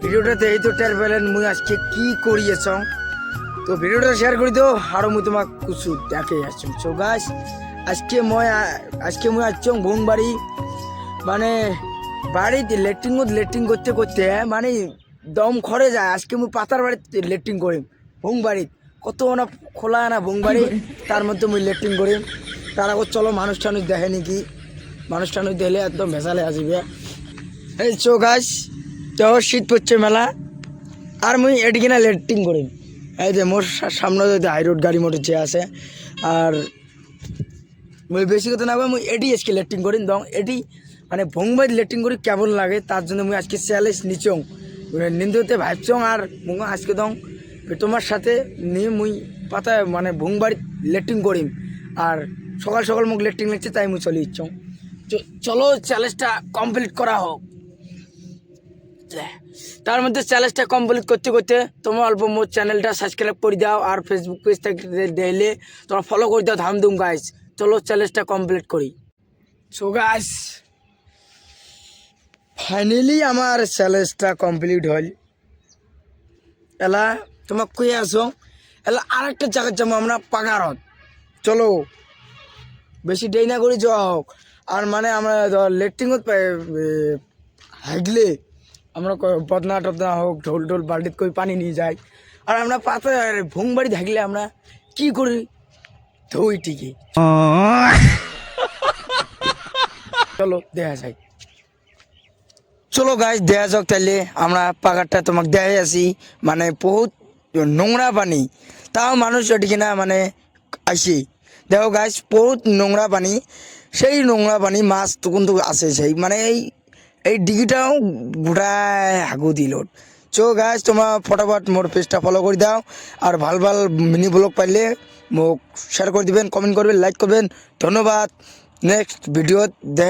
ভিডিওটাতে এই তো টের পেলেন মুই আজকে কি করিয়েছ, তো ভিডিওটা শেয়ার করে দিও আর মুই তোমাক কিছু দেখে আসছ। সো গাইস আজকে মুই আসছ বোন বাড়ি, মানে বাড়িতে লেট্রিন করতে করতে মানে দম খরে যায়। আজকে মুই পাতার বাড়িতে লেট্রিন করিম, ভোং বাড়ি কত না খোলা না ভোং বাড়ি, তার মধ্যে মুই লেট্রিন করিম। তার আগত চলো মানুষ টানুষ দেখে নাকি, মানুষ টানুষ দেখলে একদম ভেসালে আসবে। এই চো গাছ তো শীত পড়ছে মেলা, আর মুই এটি কিনা লেট্রিন করিম। এই যে মোর সামনে যদি হাই রোড গাড়ি মোটর যে আছে, আর মুই বেশি কথা না মুই এটি আজকে লেট্রিন করিম। দং এটি মানে ভোংবাই লেট্রিন করি কেমন লাগে, তার জন্য মুই আজকে চ্যালেঞ্জ নিচং নিন্দতে ভাবছং। আর মুখ আজকে দং তোমার সাথে নিয়ে মুই পাতা মানে ভোংবাড়ি লেট্রিন করিম। আর সকাল সকাল মুখ লেট্রিন লাগছে, তাই মুই চলে ইচ্ছং। চলো চ্যালেঞ্জটা কমপ্লিট করা হোক। তার মধ্যে চ্যালেঞ্জটা কমপ্লিট করতে করতে তোমার অল্প মোর চ্যানেলটা সাবস্ক্রাইব করে দাও, আর ফেসবুক পেজ থেকে দেখলে তোমরা ফলো করে দাও ধামধুম গাইস। চলো চ্যালেঞ্জটা কমপ্লিট করি। সো গাইস ফাইনালি আমার চ্যালেঞ্জটা কমপ্লিট হল। এলা তোমাক কই আসো, এলা আর একটা জায়গায় যাবো আমরা পাগারত। চলো বেশি দেরি না করে যাওয়া হোক। আর মানে আমরা লেট্রিনত হাগলে আমরা বদনা টদনা হোক ঢোল ঢোল বাল্টিত করে পানি নিয়ে যাই। আর আমরা পাতা ভোং বাড়ি থাকলে আমরা কি করি, ধুই ঠিকই। চলো দেখা যাই। চলো গাছ দেয়া যাক তাইলে। আমরা পাকারটা তোমাকে দেখাই আসি, মানে বহুত নোংরা পানি, তাও মানুষ ওটিকে না মানে আসি। দেখো গাছ বহুত নোংরা পানি, সেই নোংরা পানি মাছ তো কিন্তু আছে সেই মানে এই ডিগিটাও গোটায় হাগু দিল। চো গাছ তোমার ফটাফট মোর পেজটা ফলো করে দাও, আর ভাল ভাল মিনি ব্লগ পাইলে মোক শেয়ার করে দিবেন, কমেন্ট করবেন, লাইক করবেন। ধন্যবাদ। নেক্সট ভিডিও দেখ।